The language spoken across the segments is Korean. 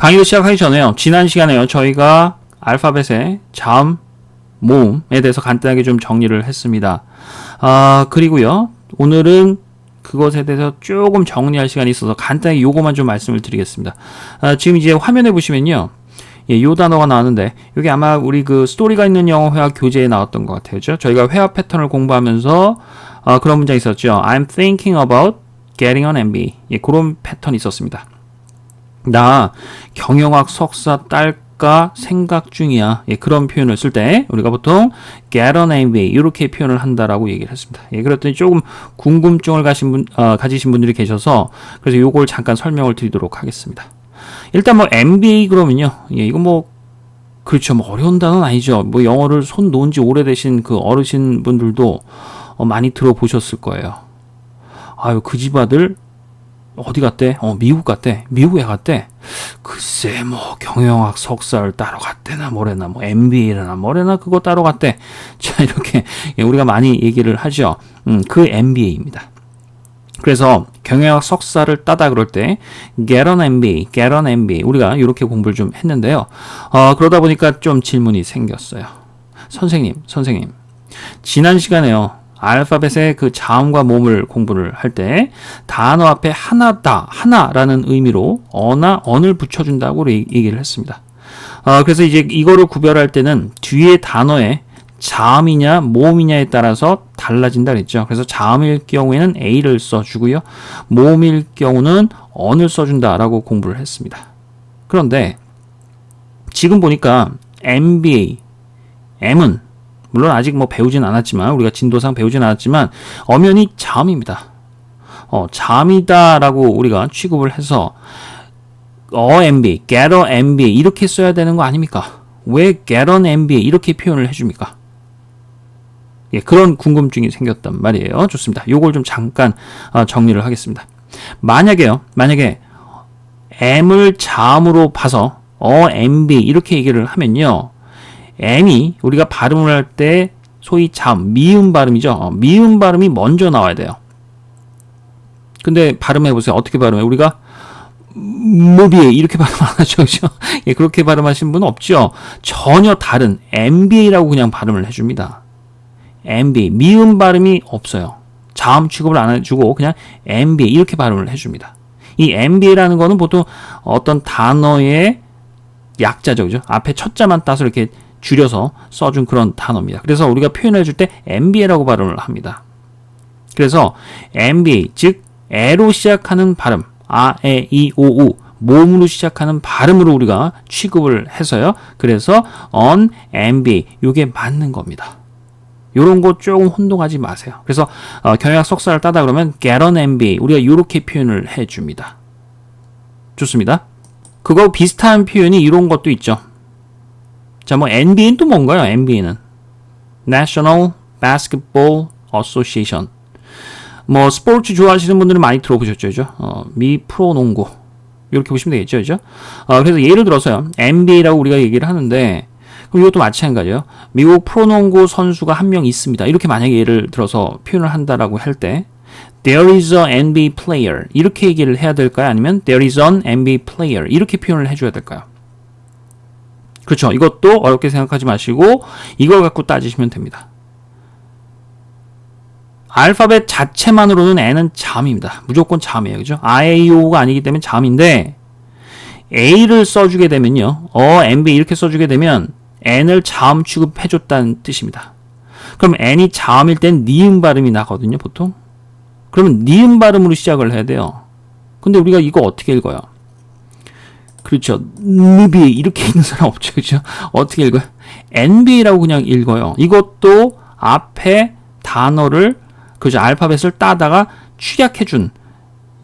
강의를 시작하기 전에요. 지난 시간에요. 저희가 알파벳의 자음, 모음에 대해서 간단하게 좀 정리를 했습니다. 그리고요. 오늘은 그것에 대해서 조금 정리할 시간이 있어서 간단히 요거만 좀 말씀을 드리겠습니다. 지금 이제 화면에 보시면요. 예, 요 단어가 나왔는데, 이게 아마 우리 그 스토리가 있는 영어 회화 교재에 나왔던 것 같아요. 그죠? 저희가 회화 패턴을 공부하면서, 그런 문장이 있었죠. I'm thinking about getting an MBA. 예, 그런 패턴이 있었습니다. 나 경영학 석사 딸까 생각 중이야. 예, 그런 표현을 쓸 때 우리가 보통 get an MBA 이렇게 표현을 한다라고 얘기를 했습니다. 예, 그랬더니 조금 궁금증을 가지신 분들이 계셔서 그래서 요걸 잠깐 설명을 드리도록 하겠습니다. 일단 뭐 MBA 그러면요. 예, 이거 뭐 그렇죠. 뭐 어려운 단어는 아니죠. 뭐 영어를 손 놓은 지 오래되신 그 어르신 분들도 많이 들어보셨을 거예요. 아유, 그 집 아들 어디 갔대? 미국 갔대. 미국에 갔대. 글쎄, 뭐, 경영학 석사를 따러 갔대나, 뭐래나, 뭐, MBA나, 뭐래나, 그거 따러 갔대. 자, 이렇게, 우리가 많이 얘기를 하죠. 그 MBA입니다. 그래서, 경영학 석사를 따다 그럴 때, get an MBA, get an MBA. 우리가 이렇게 공부를 좀 했는데요. 그러다 보니까 좀 질문이 생겼어요. 선생님. 지난 시간에요. 알파벳의 그 자음과 모음을 공부를 할 때 단어 앞에 하나라는 의미로 언을 붙여준다고 얘기를 했습니다. 그래서 이제 이거를 구별할 때는 뒤에 단어에 자음이냐 모음이냐에 따라서 달라진다 그랬죠. 그래서 자음일 경우에는 A를 써주고요. 모음일 경우는 언을 써준다라고 공부를 했습니다. 그런데 지금 보니까 MBA, M은 물론 아직 뭐 배우진 않았지만 우리가 진도상 배우진 않았지만 엄연히 자음입니다. 자음이다라고 우리가 취급을 해서 MBA, get a MBA 이렇게 써야 되는 거 아닙니까? 왜 get an MBA 이렇게 표현을 해줍니까? 예, 그런 궁금증이 생겼단 말이에요. 좋습니다. 요걸 좀 잠깐 정리를 하겠습니다. 만약에 M을 자음으로 봐서 MBA 이렇게 얘기를 하면요. M이 우리가 발음을 할 때 소위 자음, 미음 발음이죠. 미음 발음이 먼저 나와야 돼요. 근데 발음해보세요. 어떻게 발음해? 우리가 MBA 이렇게 발음 안 하죠. 그렇죠? 예, 그렇게 발음하신 분은 없죠. 전혀 다른 MBA라고 그냥 발음을 해줍니다. MBA, 미음 발음이 없어요. 자음 취급을 안 해주고 그냥 MBA 이렇게 발음을 해줍니다. 이 MBA라는 거는 보통 어떤 단어의 약자죠. 그죠? 앞에 첫 자만 따서 이렇게 줄여서 써준 그런 단어입니다. 그래서 우리가 표현해 줄 때 MBA라고 발음을 합니다. 그래서 MBA, 즉 애로 시작하는 발음, 아, 에, 이, 오, 우, 모음으로 시작하는 발음으로 우리가 취급을 해서요. 그래서 on MBA, 요게 맞는 겁니다. 요런 거 조금 혼동하지 마세요. 그래서 경영학 석사를 따다 그러면 get an MBA, 우리가 요렇게 표현을 해줍니다. 좋습니다. 그거 비슷한 표현이 이런 것도 있죠. 자, 뭐 NBA는 또 뭔가요? NBA는 National Basketball Association. 뭐 스포츠 좋아하시는 분들은 많이 들어보셨죠, 그죠? 미 프로농구 이렇게 보시면 되겠죠, 그죠? 그래서 예를 들어서요, NBA라고 우리가 얘기를 하는데, 그럼 이것도 마찬가지예요. 미국 프로농구 선수가 한 명 있습니다. 이렇게 만약에 예를 들어서 표현을 한다라고 할 때, There is a NBA player 이렇게 얘기를 해야 될까요? 아니면 There is an NBA player 이렇게 표현을 해줘야 될까요? 그렇죠. 이것도 어렵게 생각하지 마시고 이걸 갖고 따지시면 됩니다. 알파벳 자체만으로는 N은 자음입니다. 무조건 자음이에요. 그죠? IAO가 아니기 때문에 자음인데 A를 써주게 되면요. MB 이렇게 써주게 되면 N을 자음 취급해줬다는 뜻입니다. 그럼 N이 자음일 땐 니은 발음이 나거든요. 보통. 그러면 니은 발음으로 시작을 해야 돼요. 근데 우리가 이거 어떻게 읽어요? 그렇죠. NBA 이렇게 읽는 사람 없죠. 그렇죠? 어떻게 읽어요? NBA라고 그냥 읽어요. 이것도 앞에 단어를 그죠? 알파벳을 따다가 축약해준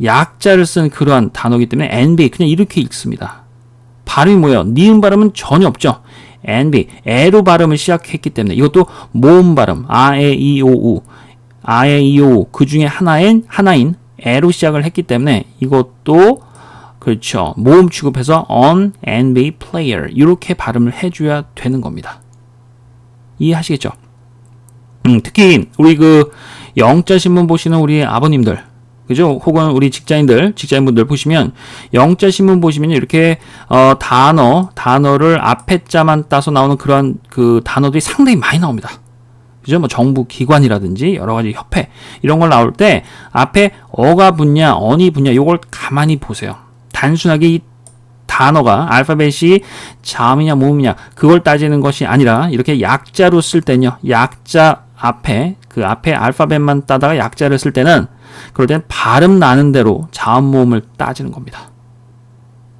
약자를 쓴 그러한 단어이기 때문에 NBA 그냥 이렇게 읽습니다. 발음이 뭐예요? 니은 발음은 전혀 없죠. NBA 애로 발음을 시작했기 때문에 이것도 모음 발음 아에 이오우 아에 이오우 그 중에 하나인 애로 시작을 했기 때문에 이것도 그렇죠. 모음 취급해서 on NBA player 이렇게 발음을 해줘야 되는 겁니다. 이해하시겠죠? 특히 우리 그 영자 신문 보시는 우리 아버님들 그죠? 혹은 우리 직장인분들 보시면 영자 신문 보시면 이렇게 단어를 앞에 자만 따서 나오는 그런 그 단어들이 상당히 많이 나옵니다. 그죠? 뭐 정부 기관이라든지 여러 가지 협회 이런 걸 나올 때 앞에 어가 붙냐, 언이 붙냐 요걸 가만히 보세요. 단순하게 이 단어가 알파벳이 자음이냐 모음이냐 그걸 따지는 것이 아니라 이렇게 약자로 쓸 때는요. 약자 앞에 그 앞에 알파벳만 따다가 약자를 쓸 때는 그럴 땐 발음 나는 대로 자음 모음을 따지는 겁니다.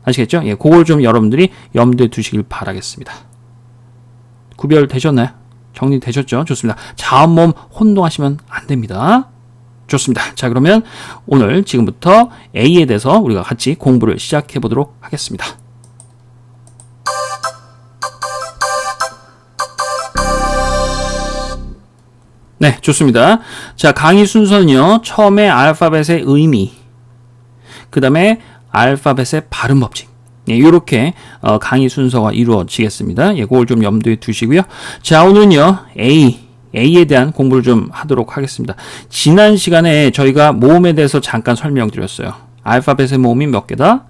아시겠죠? 예, 그걸 좀 여러분들이 염두에 두시길 바라겠습니다. 구별되셨나요? 정리되셨죠? 좋습니다. 자음 모음 혼동하시면 안 됩니다. 좋습니다. 자, 그러면 오늘 지금부터 A에 대해서 우리가 같이 공부를 시작해 보도록 하겠습니다. 네, 좋습니다. 자, 강의 순서는요. 처음에 알파벳의 의미, 그 다음에 알파벳의 발음 법칙. 예, 이렇게 강의 순서가 이루어지겠습니다. 예, 그걸 좀 염두에 두시고요. 자, 오늘은요. A에 대한 공부를 좀 하도록 하겠습니다. 지난 시간에 저희가 모음에 대해서 잠깐 설명드렸어요. 알파벳의 모음이 몇 개다?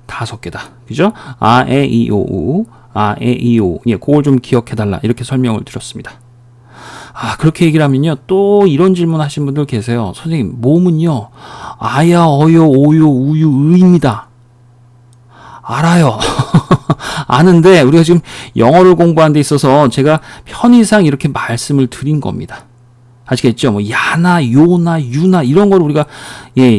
5개다. 그죠? 아, 에, 이, 오, 우, 아, 에, 이, 오. 예, 그걸 좀 기억해달라. 이렇게 설명을 드렸습니다. 아, 그렇게 얘기를 하면요. 또 이런 질문 하신 분들 계세요. 선생님, 모음은요. 아야, 어요, 오요, 우유, 의입니다. 알아요. 아는데 우리가 지금 영어를 공부하는 데 있어서 제가 편의상 이렇게 말씀을 드린 겁니다. 아시겠죠? 뭐 야나, 요나, 유나 이런 걸 우리가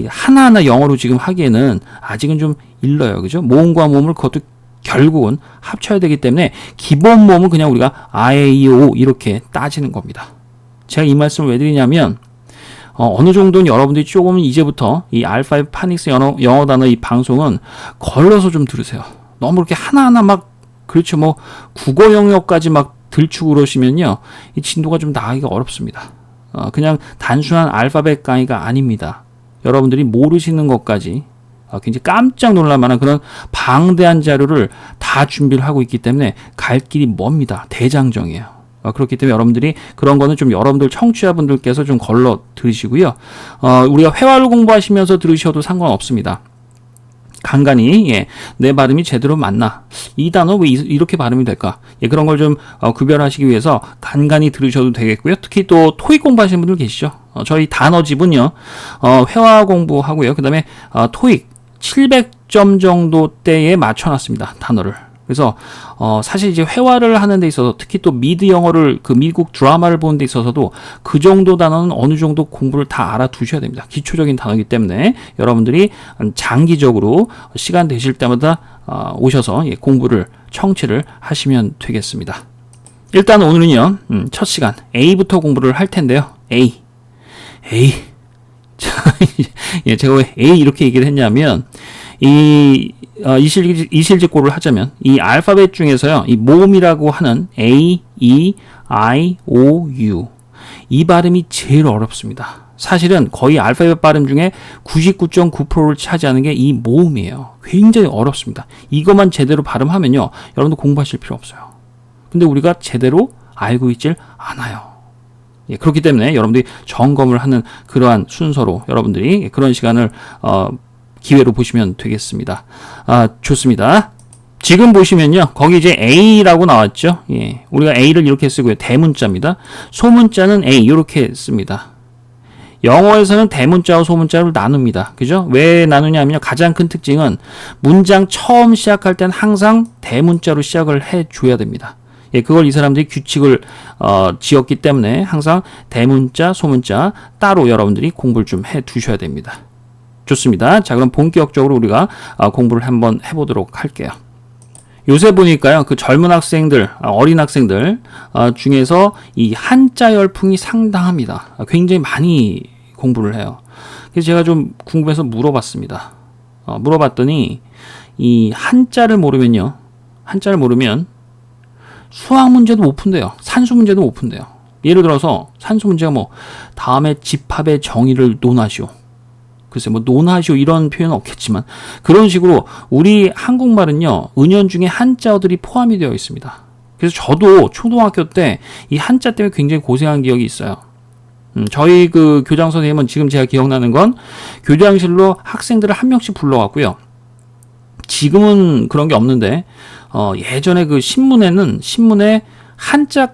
하나하나 영어로 지금 하기에는 아직은 좀 일러요. 그죠? 모음과 모음을 그것도 결국은 합쳐야 되기 때문에 기본 모음은 그냥 우리가 아에, 이, 오 이렇게 따지는 겁니다. 제가 이 말씀을 왜 드리냐면 어느 정도는 여러분들이 조금 이제부터 이 알파벳 파닉스 영어 단어 이 방송은 걸러서 좀 들으세요. 너무 이렇게 하나하나 막 그렇죠. 뭐 국어 영역까지 막 들추고 그러시면요. 이 진도가 좀 나가기가 어렵습니다. 그냥 단순한 알파벳 강의가 아닙니다. 여러분들이 모르시는 것까지 굉장히 깜짝 놀랄 만한 그런 방대한 자료를 다 준비를 하고 있기 때문에 갈 길이 멉니다. 대장정이에요. 그렇기 때문에 여러분들이 그런 거는 좀 여러분들 청취자분들께서 좀 걸러 들으시고요. 우리가 회화를 공부하시면서 들으셔도 상관없습니다. 간간히 내 발음이 제대로 맞나? 이 단어 왜 이렇게 발음이 될까? 그런 걸 좀 구별하시기 위해서 간간히 들으셔도 되겠고요. 특히 또 토익 공부하시는 분들 계시죠? 저희 단어집은요. 회화 공부하고요. 그 다음에 토익 700점 정도 대에 맞춰놨습니다. 단어를. 그래서 사실 이제 회화를 하는 데 있어서 특히 또 미드 영어를 그 미국 드라마를 보는 데 있어서도 그 정도 단어는 어느 정도 공부를 다 알아두셔야 됩니다. 기초적인 단어이기 때문에 여러분들이 장기적으로 시간 되실 때마다 오셔서 공부를 청취를 하시면 되겠습니다. 일단 오늘은요. 첫 시간 A부터 공부를 할 텐데요. A. 제가 왜 A 이렇게 얘기를 했냐면 이실직고를 하자면 이 알파벳 중에서요. 이 모음이라고 하는 A, E, I, O, U 이 발음이 제일 어렵습니다. 사실은 거의 알파벳 발음 중에 99.9%를 차지하는 게 이 모음이에요. 굉장히 어렵습니다. 이것만 제대로 발음하면요. 여러분도 공부하실 필요 없어요. 근데 우리가 제대로 알고 있질 않아요. 그렇기 때문에 여러분들이 점검을 하는 그러한 순서로 여러분들이 그런 시간을 기회로 보시면 되겠습니다. 좋습니다. 지금 보시면요. 거기 이제 A라고 나왔죠. 우리가 A를 이렇게 쓰고요. 대문자입니다. 소문자는 A 이렇게 씁니다. 영어에서는 대문자와 소문자를 나눕니다. 그죠? 왜 나누냐면요. 가장 큰 특징은 문장 처음 시작할 땐 항상 대문자로 시작을 해줘야 됩니다. 그걸 이 사람들이 규칙을 지었기 때문에 항상 대문자, 소문자 따로 여러분들이 공부를 좀 해두셔야 됩니다. 좋습니다. 자, 그럼 본격적으로 우리가 공부를 한번 해보도록 할게요. 요새 보니까요, 그 젊은 학생들, 어린 학생들 중에서 이 한자 열풍이 상당합니다. 굉장히 많이 공부를 해요. 그래서 제가 좀 궁금해서 물어봤습니다. 물어봤더니 이 한자를 모르면 수학 문제도 못 푼대요. 산수 문제도 못 푼대요. 예를 들어서 산수 문제가 뭐 다음에 집합의 정의를 논하시오. 글쎄 뭐 논하시오 이런 표현은 없겠지만 그런 식으로 우리 한국말은요. 은연중에 한자어들이 포함이 되어 있습니다. 그래서 저도 초등학교 때 이 한자 때문에 굉장히 고생한 기억이 있어요. 저희 그 교장 선생님은 지금 제가 기억나는 건 교장실로 학생들을 한 명씩 불러왔고요. 지금은 그런 게 없는데 예전에 그 신문에 한자가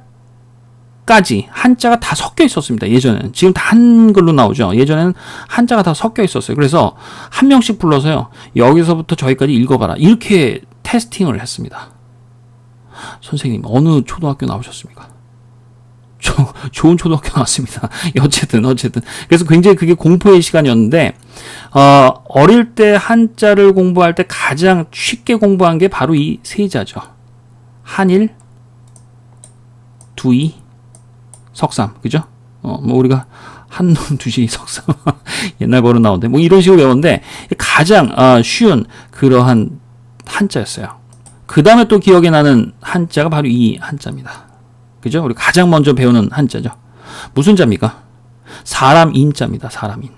다 섞여 있었습니다. 예전에는. 지금 다 한글로 나오죠. 예전에는 한자가 다 섞여 있었어요. 그래서 한 명씩 불러서요. 여기서부터 저기까지 읽어봐라. 이렇게 테스팅을 했습니다. 선생님, 어느 초등학교 나오셨습니까? 좋은 초등학교 나왔습니다. 어쨌든. 그래서 굉장히 그게 공포의 시간이었는데, 어릴 때 한자를 공부할 때 가장 쉽게 공부한 게 바로 이 세자죠. 한일, 두이, 석삼. 그죠? 뭐 우리가 한눈 두시 석삼. 옛날 버릇 나오는데, 뭐 이런 식으로 외웠는데, 가장 쉬운 그러한 한자였어요. 그 다음에 또 기억에 나는 한자가 바로 이 한자입니다. 그죠? 우리 가장 먼저 배우는 한자죠. 무슨 자입니까? 사람 인자입니다. 사람인.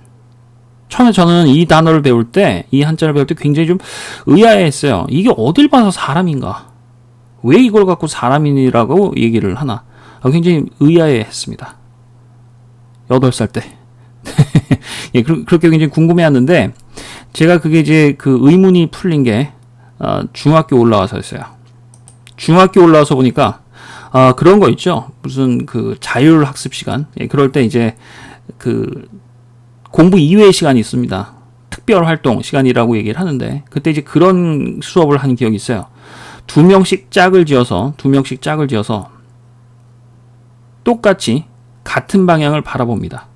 처음에 저는 이 단어를 배울 때, 이 한자를 배울 때 굉장히 좀 의아해했어요. 이게 어딜 봐서 사람인가? 왜 이걸 갖고 사람인이라고 얘기를 하나? 굉장히 의아해했습니다. 8살 때. 예, 그렇게 굉장히 궁금해했는데, 제가 그게 이제 그 의문이 풀린 게, 중학교 올라와서였어요. 중학교 올라와서 보니까, 그런 거 있죠. 무슨 그 자율학습 시간. 예, 그럴 때 이제 그 공부 이외의 시간이 있습니다. 특별 활동 시간이라고 얘기를 하는데, 그때 이제 그런 수업을 한 기억이 있어요. 두 명씩 짝을 지어서 똑같이 같은 방향을 바라봅니다.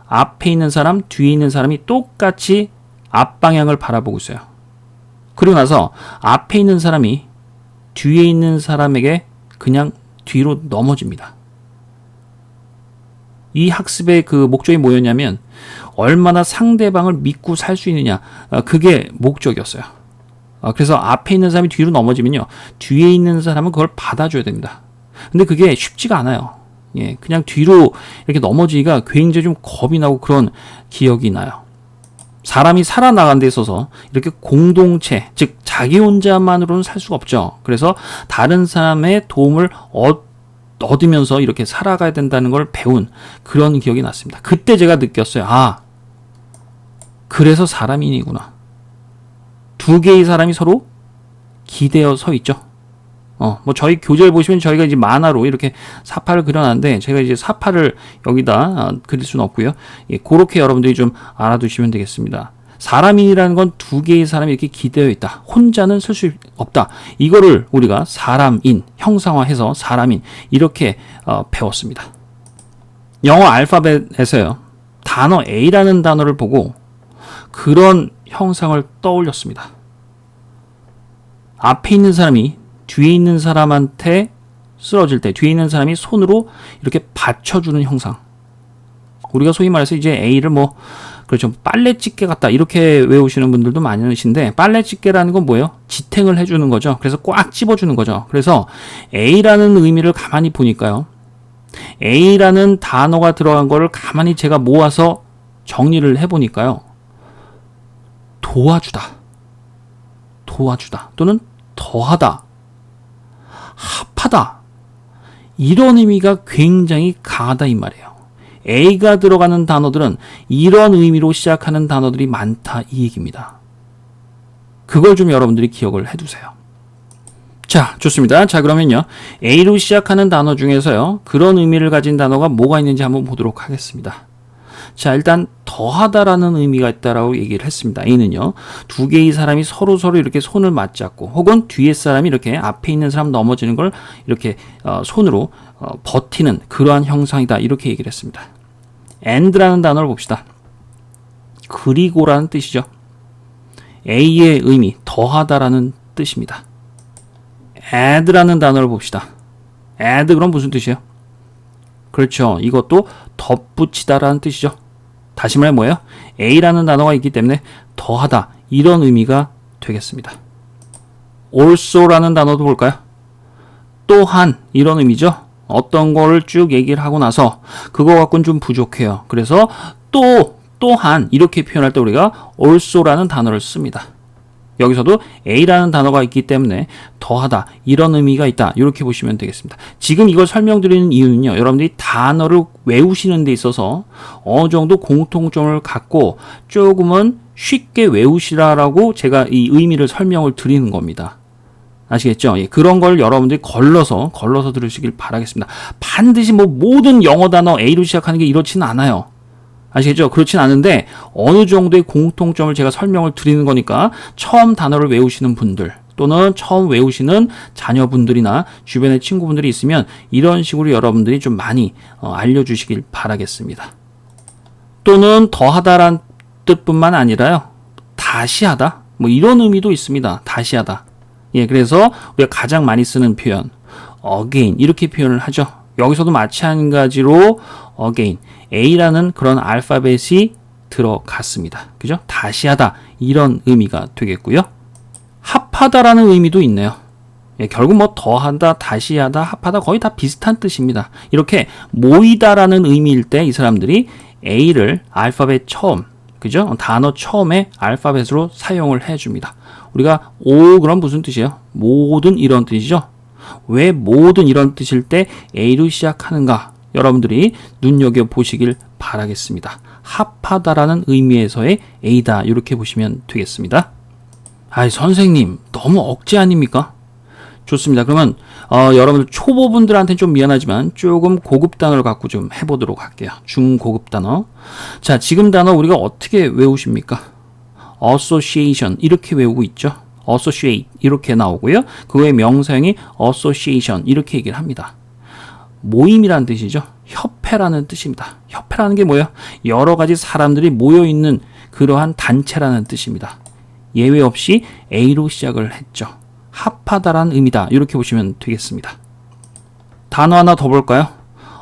앞에 있는 사람, 뒤에 있는 사람이 똑같이 앞방향을 바라보고 있어요. 그리고 나서 앞에 있는 사람이 뒤에 있는 사람에게 그냥 뒤로 넘어집니다. 이 학습의 그 목적이 뭐였냐면 얼마나 상대방을 믿고 살 수 있느냐, 그게 목적이었어요. 그래서 앞에 있는 사람이 뒤로 넘어지면요, 뒤에 있는 사람은 그걸 받아줘야 됩니다. 근데 그게 쉽지가 않아요. 예, 그냥 뒤로 이렇게 넘어지기가 굉장히 좀 겁이 나고 그런 기억이 나요. 사람이 살아나가는 데 있어서 이렇게 공동체, 즉 자기 혼자만으로는 살 수가 없죠. 그래서 다른 사람의 도움을 얻으면서 이렇게 살아가야 된다는 걸 배운 그런 기억이 났습니다. 그때 제가 느꼈어요. 그래서 사람인이구나. 두 개의 사람이 서로 기대어 서 있죠. 뭐 저희 교재를 보시면 저희가 이제 만화로 이렇게 사파를 그려놨는데, 제가 이제 사파를 여기다 그릴 수는 없고요. 예, 그렇게 여러분들이 좀 알아두시면 되겠습니다. 사람인이라는 건 두 개의 사람이 이렇게 기대어 있다. 혼자는 쓸 수 없다. 이거를 우리가 사람인, 형상화해서 사람인, 이렇게 배웠습니다. 영어 알파벳에서요, 단어 A라는 단어를 보고 그런 형상을 떠올렸습니다. 앞에 있는 사람이 뒤에 있는 사람한테 쓰러질 때 뒤에 있는 사람이 손으로 이렇게 받쳐주는 형상. 우리가 소위 말해서 이제 A를 그렇죠, 빨래집게 같다 이렇게 외우시는 분들도 많으신데, 빨래집게라는 건 뭐예요? 지탱을 해주는 거죠. 그래서 꽉 집어주는 거죠. 그래서 A라는 의미를 가만히 보니까요, A라는 단어가 들어간 거를 가만히 제가 모아서 정리를 해보니까요, 도와주다 또는 더하다, 합하다, 이런 의미가 굉장히 강하다 이 말이에요. A가 들어가는 단어들은 이런 의미로 시작하는 단어들이 많다 이 얘기입니다. 그걸 좀 여러분들이 기억을 해두세요. 자, 좋습니다. 자, 그러면요, A로 시작하는 단어 중에서요, 그런 의미를 가진 단어가 뭐가 있는지 한번 보도록 하겠습니다. 자, 일단 더하다라는 의미가 있다라고 얘기를 했습니다. A는요, 두 개의 사람이 서로 이렇게 손을 맞잡고, 혹은 뒤에 사람이 이렇게 앞에 있는 사람 넘어지는 걸 이렇게 손으로 버티는 그러한 형상이다, 이렇게 얘기를 했습니다. and라는 단어를 봅시다. 그리고라는 뜻이죠. A의 의미, 더하다라는 뜻입니다. add라는 단어를 봅시다. add, 그럼 무슨 뜻이에요? 그렇죠, 이것도 덧붙이다라는 뜻이죠. 다시 말해 뭐예요? A라는 단어가 있기 때문에 더하다, 이런 의미가 되겠습니다. also라는 단어도 볼까요? 또한, 이런 의미죠. 어떤 거를 쭉 얘기를 하고 나서 그거 갖고는 좀 부족해요. 그래서 또한 이렇게 표현할 때 우리가 also라는 단어를 씁니다. 여기서도 A라는 단어가 있기 때문에 더하다 이런 의미가 있다. 이렇게 보시면 되겠습니다. 지금 이걸 설명드리는 이유는요. 여러분들이 단어를 외우시는 데 있어서 어느 정도 공통점을 갖고 조금은 쉽게 외우시라라고 제가 이 의미를 설명을 드리는 겁니다. 아시겠죠? 예, 그런 걸 여러분들이 걸러서 들으시길 바라겠습니다. 반드시 뭐 모든 영어 단어 A로 시작하는 게 이렇지는 않아요. 아시겠죠? 그렇진 않은데 어느 정도의 공통점을 제가 설명을 드리는 거니까 처음 단어를 외우시는 분들 또는 처음 외우시는 자녀분들이나 주변에 친구분들이 있으면 이런 식으로 여러분들이 좀 많이 알려주시길 바라겠습니다. 또는 더하다란 뜻뿐만 아니라요. 다시 하다 뭐 이런 의미도 있습니다. 다시 하다. 예, 그래서 우리가 가장 많이 쓰는 표현 again 이렇게 표현을 하죠. 여기서도 마찬가지로 again A라는 그런 알파벳이 들어갔습니다. 그죠? 다시 하다 이런 의미가 되겠고요. 합하다라는 의미도 있네요. 예, 결국 뭐 더하다, 다시 하다, 합하다 거의 다 비슷한 뜻입니다. 이렇게 모이다라는 의미일 때 이 사람들이 A를 알파벳 처음, 그죠? 단어 처음에 알파벳으로 사용을 해줍니다. 우리가 그럼 무슨 뜻이에요? 모든 이런 뜻이죠? 왜 모든 이런 뜻일 때 A로 시작하는가? 여러분들이 눈여겨보시길 바라겠습니다. 합하다라는 의미에서의 A다 이렇게 보시면 되겠습니다. 선생님 너무 억지 아닙니까? 좋습니다. 그러면 여러분들 초보분들한테는 좀 미안하지만 조금 고급 단어를 갖고 좀 해보도록 할게요. 중고급 단어. 자, 지금 단어 우리가 어떻게 외우십니까? association 이렇게 외우고 있죠. associate 이렇게 나오고요. 그거의 명사형이 association 이렇게 얘기를 합니다. 모임이라는 뜻이죠. 협회라는 뜻입니다. 협회라는 게 뭐예요? 여러 가지 사람들이 모여있는 그러한 단체라는 뜻입니다. 예외 없이 A로 시작을 했죠. 합하다라는 의미다. 이렇게 보시면 되겠습니다. 단어 하나 더 볼까요?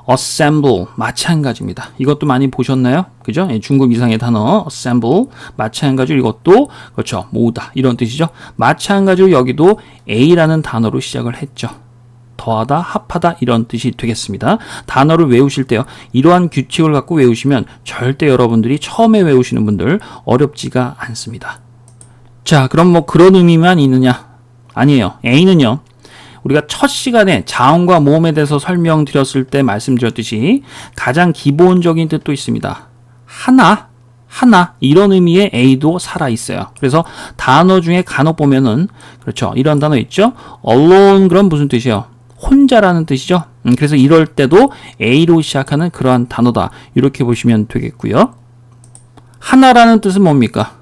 assemble 마찬가지입니다. 이것도 많이 보셨나요? 그죠? 중급 이상의 단어 assemble 마찬가지로 이것도 그렇죠. 모으다 이런 뜻이죠. 마찬가지로 여기도 A라는 단어로 시작을 했죠. 더하다, 합하다 이런 뜻이 되겠습니다. 단어를 외우실 때요. 이러한 규칙을 갖고 외우시면 절대 여러분들이 처음에 외우시는 분들 어렵지가 않습니다. 자, 그럼 뭐 그런 의미만 있느냐? 아니에요. A는요. 우리가 첫 시간에 자음과 모음에 대해서 설명드렸을 때 말씀드렸듯이 가장 기본적인 뜻도 있습니다. 하나 이런 의미의 A도 살아있어요. 그래서 단어 중에 간혹 보면은 그렇죠. 이런 단어 있죠. alone 그럼 무슨 뜻이에요? 혼자라는 뜻이죠. 그래서 이럴 때도 A로 시작하는 그러한 단어다. 이렇게 보시면 되겠고요. 하나라는 뜻은 뭡니까?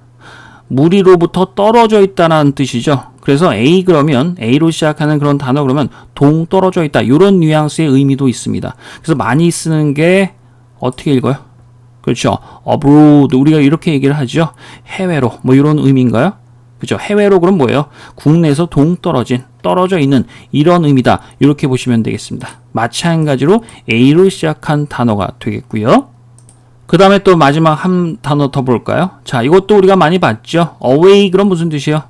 무리로부터 떨어져 있다는 뜻이죠. 그래서 A 그러면 A로 시작하는 그런 단어 그러면 동떨어져 있다. 이런 뉘앙스의 의미도 있습니다. 그래서 많이 쓰는 게 어떻게 읽어요? 그렇죠. abroad 우리가 이렇게 얘기를 하죠. 해외로 뭐 이런 의미인가요? 그렇죠. 해외로 그럼 뭐예요? 국내에서 동떨어진 떨어져 있는 이런 의미다. 이렇게 보시면 되겠습니다. 마찬가지로 A로 시작한 단어가 되겠고요. 그 다음에 또 마지막 한 단어 더 볼까요? 자, 이것도 우리가 많이 봤죠. away 그럼 무슨 뜻이에요?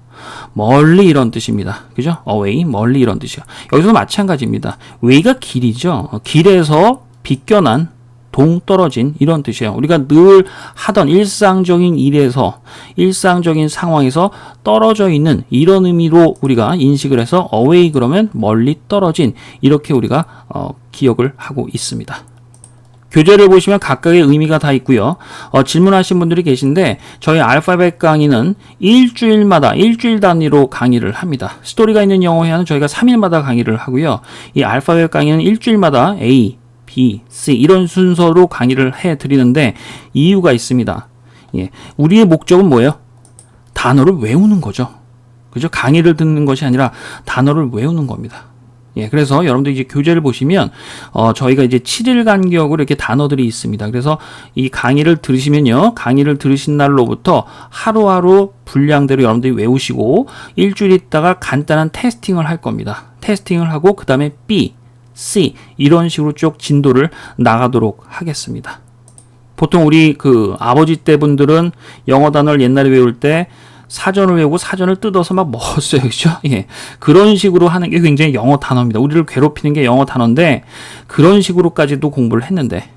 멀리 이런 뜻입니다. 그죠? away 멀리 이런 뜻이요. 여기서도 마찬가지입니다. way가 길이죠. 길에서 비껴난 동떨어진 이런 뜻이에요. 우리가 늘 하던 일상적인 일에서 일상적인 상황에서 떨어져 있는 이런 의미로 우리가 인식을 해서 away 그러면 멀리 떨어진 이렇게 우리가 기억을 하고 있습니다. 교재를 보시면 각각의 의미가 다 있고요. 질문하신 분들이 계신데 저희 알파벳 강의는 일주일 단위로 강의를 합니다. 스토리가 있는 영어회화는 저희가 3일마다 강의를 하고요. 이 알파벳 강의는 일주일마다 A, B, C 이런 순서로 강의를 해드리는데 이유가 있습니다. 예, 우리의 목적은 뭐예요? 단어를 외우는 거죠. 그죠? 강의를 듣는 것이 아니라 단어를 외우는 겁니다. 예, 그래서 여러분들 이제 교재를 보시면, 저희가 이제 7일 간격으로 이렇게 단어들이 있습니다. 그래서 이 강의를 들으시면요, 강의를 들으신 날로부터 하루하루 분량대로 여러분들이 외우시고, 일주일 있다가 간단한 테스팅을 할 겁니다. 테스팅을 하고, 그 다음에 B, C, 이런 식으로 쭉 진도를 나가도록 하겠습니다. 보통 우리 아버지 때 분들은 영어 단어를 옛날에 외울 때 사전을 외우고 사전을 뜯어서 막 먹었어요. 그죠? 예. 그런 식으로 하는 게 굉장히 영어 단어입니다. 우리를 괴롭히는 게 영어 단어인데, 그런 식으로까지도 공부를 했는데,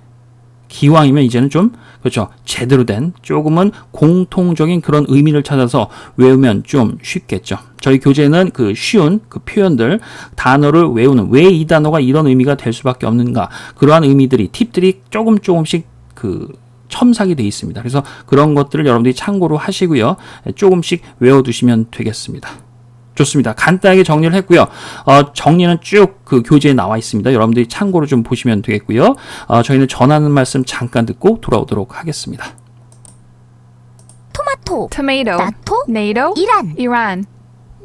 기왕이면 이제는 좀 그렇죠. 제대로 된 조금은 공통적인 그런 의미를 찾아서 외우면 좀 쉽겠죠. 저희 교재는 그 쉬운 그 표현들, 단어를 외우는 왜 이 단어가 이런 의미가 될 수밖에 없는가 그러한 의미들이 팁들이 조금씩 그 첨삭이 되어 있습니다. 그래서 그런 것들을 여러분들이 참고로 하시고요. 조금씩 외워두시면 되겠습니다. 좋습니다. 간단하게 정리를 했고요. 정리는 쭉 그 교재에 나와 있습니다. 여러분들이 참고로 좀 보시면 되겠고요. 저희는 전하는 말씀 잠깐 듣고 돌아오도록 하겠습니다. 토마토, tomato, 나토, NATO, 이란. Iran.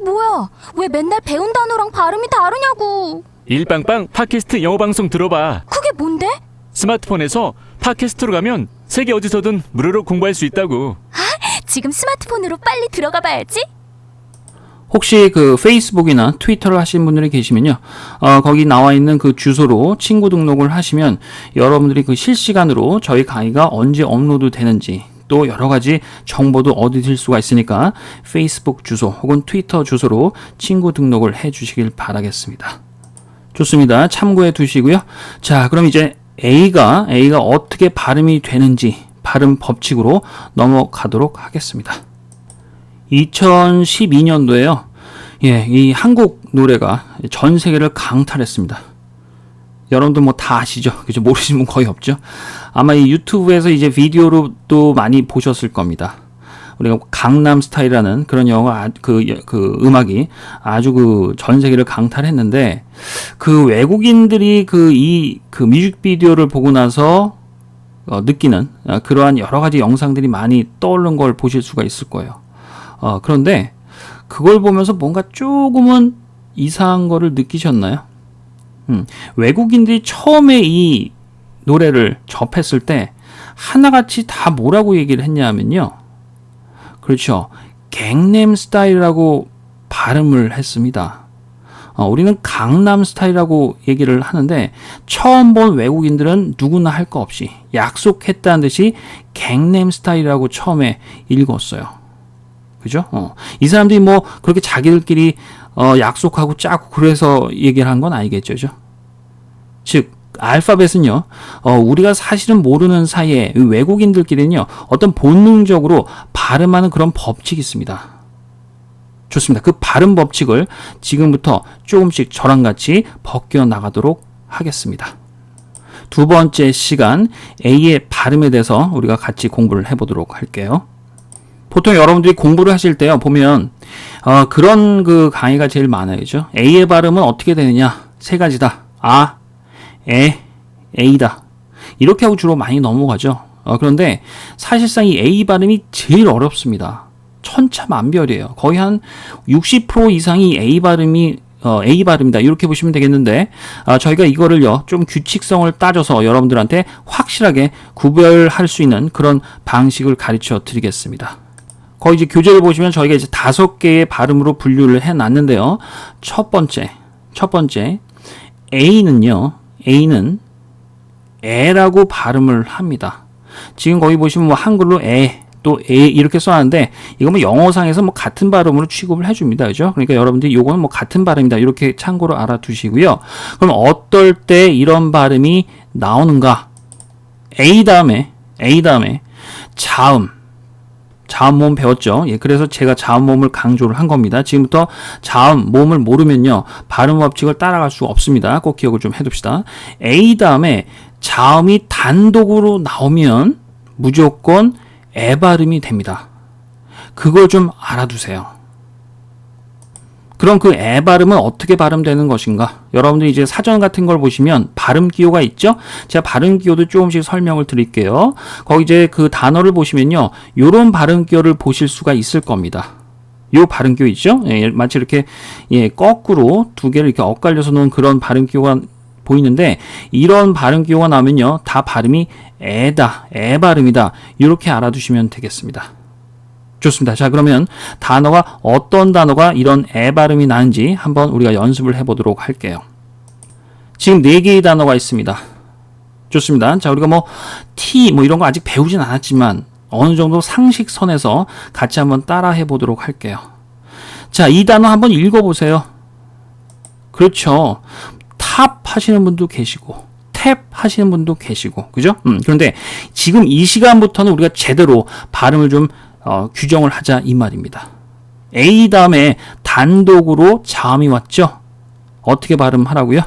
뭐야? 왜 맨날 배운 단어랑 발음이 다르냐고. 일빵빵 팟캐스트 영어 방송 들어봐. 그게 뭔데? 스마트폰에서 팟캐스트로 가면 세계 어디서든 무료로 공부할 수 있다고. 지금 스마트폰으로 빨리 들어가 봐야지. 혹시 그 페이스북이나 트위터를 하시는 분들이 계시면요. 거기 나와 있는 그 주소로 친구 등록을 하시면 여러분들이 그 실시간으로 저희 강의가 언제 업로드 되는지 또 여러 가지 정보도 얻으실 수가 있으니까 페이스북 주소 혹은 트위터 주소로 친구 등록을 해 주시길 바라겠습니다. 좋습니다. 참고해 두시고요. 자, 그럼 이제 A가 어떻게 발음이 되는지 발음 법칙으로 넘어가도록 하겠습니다. 2012년도에요. 이 한국 노래가 전 세계를 강탈했습니다. 여러분들 뭐 다 아시죠? 그죠? 모르시는 분 거의 없죠? 아마 이 유튜브에서 이제 비디오로도 많이 보셨을 겁니다. 우리가 강남 스타일이라는 그런 영화 그 음악이 아주 그 전 세계를 강탈했는데 그 외국인들이 그 뮤직비디오를 보고 나서 느끼는 그러한 여러 가지 영상들이 많이 떠오른 걸 보실 수가 있을 거예요. 그런데 그걸 보면서 뭔가 조금은 이상한 거를 느끼셨나요? 외국인들이 처음에 이 노래를 접했을 때 하나같이 다 뭐라고 얘기를 했냐면요. 그렇죠. 갱남 스타일이라고 발음을 했습니다. 우리는 강남 스타일이라고 얘기를 하는데 처음 본 외국인들은 누구나 할 거 없이 약속했다는 듯이 갱남 스타일이라고 처음에 읽었어요. 그죠? 이 사람들이 뭐 그렇게 자기들끼리 약속하고 짜고 그래서 얘기를 한 건 아니겠죠. 즉 알파벳은요. 우리가 사실은 모르는 사이에 외국인들끼리는요. 어떤 본능적으로 발음하는 그런 법칙이 있습니다. 좋습니다. 그 발음 법칙을 지금부터 조금씩 저랑 같이 벗겨 나가도록 하겠습니다. 두 번째 시간 A의 발음에 대해서 우리가 같이 공부를 해보도록 할게요. 보통 여러분들이 공부를 하실 때요, 보면, 그런 그 강의가 제일 많아요. 그죠? A의 발음은 어떻게 되느냐? 세 가지다. 아, A다. 이렇게 하고 주로 많이 넘어가죠. 그런데 사실상 이 A 발음이 제일 어렵습니다. 천차만별이에요. 거의 한 60% 이상이 A 발음이다. 이렇게 보시면 되겠는데, 저희가 이거를요, 좀 규칙성을 따져서 여러분들한테 확실하게 구별할 수 있는 그런 방식을 가르쳐 드리겠습니다. 거기 이제 교재를 보시면 저희가 이제 5개의 발음으로 분류를 해 놨는데요. 첫 번째, A는 에라고 발음을 합니다. 지금 거기 보시면 뭐 한글로 또 이렇게 써놨는데, 이거 뭐 영어상에서 뭐 같은 발음으로 취급을 해줍니다. 그죠? 그러니까 여러분들이 요거는 뭐 같은 발음이다. 이렇게 참고로 알아두시고요. 그럼 어떨 때 이런 발음이 나오는가? A 다음에 자음 모음 배웠죠? 그래서 제가 자음 모음을 강조를 한 겁니다. 지금부터 자음 모음을 모르면요. 발음 법칙을 따라갈 수가 없습니다. 꼭 기억을 좀 해둡시다. A 다음에 자음이 단독으로 나오면 무조건 에 발음이 됩니다. 그걸 좀 알아두세요. 그럼 그 에 발음은 어떻게 발음되는 것인가? 여러분들이 이제 사전 같은 걸 보시면 발음 기호가 있죠? 제가 발음 기호도 조금씩 설명을 드릴게요. 거기 이제 그 단어를 보시면요. 요런 발음 기호를 보실 수가 있을 겁니다. 요 발음 기호 있죠? 마치 이렇게 거꾸로 두 개를 이렇게 엇갈려서 놓은 그런 발음 기호가 보이는데, 이런 발음 기호가 나오면요. 다 발음이 에다, 에 발음이다. 이렇게 알아두시면 되겠습니다. 좋습니다. 자, 그러면 어떤 단어가 이런 에 발음이 나는지 한번 우리가 연습을 해보도록 할게요. 지금 4개의 단어가 있습니다. 좋습니다. 자, 우리가 T 이런 거 아직 배우진 않았지만 어느 정도 상식선에서 같이 한번 따라 해보도록 할게요. 자, 이 단어 한번 읽어보세요. 그렇죠. 탑 하시는 분도 계시고, 탭 하시는 분도 계시고, 그죠? 그런데 지금 이 시간부터는 우리가 제대로 발음을 좀 규정을 하자 이 말입니다. A 다음에 단독으로 자음이 왔죠? 어떻게 발음하라고요?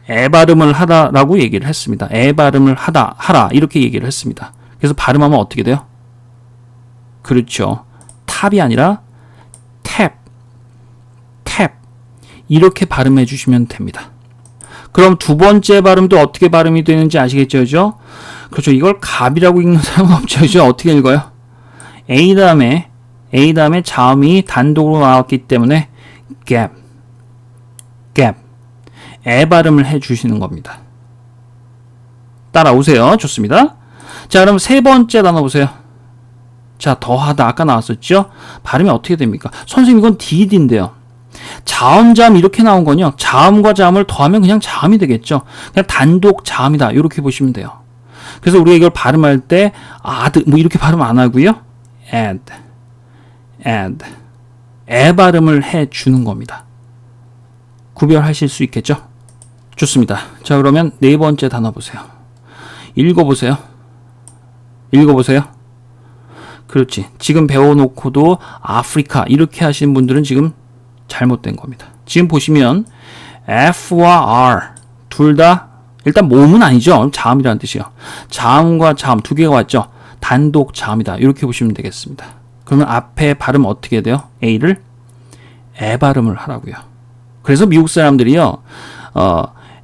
애 발음을 하다라고 얘기를 했습니다. 애 발음을 하라 이렇게 얘기를 했습니다. 그래서 발음하면 어떻게 돼요? 그렇죠. 탑이 아니라 탭 이렇게 발음해 주시면 됩니다. 그럼 두 번째 발음도 어떻게 발음이 되는지 아시겠죠? 그죠? 그렇죠. 이걸 갑이라고 읽는 사람은 없죠. 그죠? 어떻게 읽어요? A 다음에 자음이 단독으로 나왔기 때문에 gap 애 발음을 해 주시는 겁니다. 따라오세요. 좋습니다. 자, 그럼 세 번째 단어 보세요. 자, 더하다 아까 나왔었죠? 발음이 어떻게 됩니까? 선생님 이건 did인데요. 자음 이렇게 나온 건요. 자음과 자음을 더하면 그냥 자음이 되겠죠. 그냥 단독 자음이다. 이렇게 보시면 돼요. 그래서 우리가 이걸 발음할 때 add 뭐 이렇게 발음 안 하고요. add 애 발음을 해 주는 겁니다. 구별하실 수 있겠죠? 좋습니다. 자, 그러면 네 번째 단어 보세요. 읽어보세요. 그렇지. 지금 배워놓고도 아프리카 이렇게 하시는 분들은 지금 잘못된 겁니다. 지금 보시면 F와 R 둘 다 일단 모음은 아니죠. 자음이라는 뜻이요. 자음과 자음 두 개가 왔죠. 단독 자음이다. 이렇게 보시면 되겠습니다. 그러면 앞에 발음 어떻게 돼요? A를 애 발음을 하라고요. 그래서 미국 사람들이요.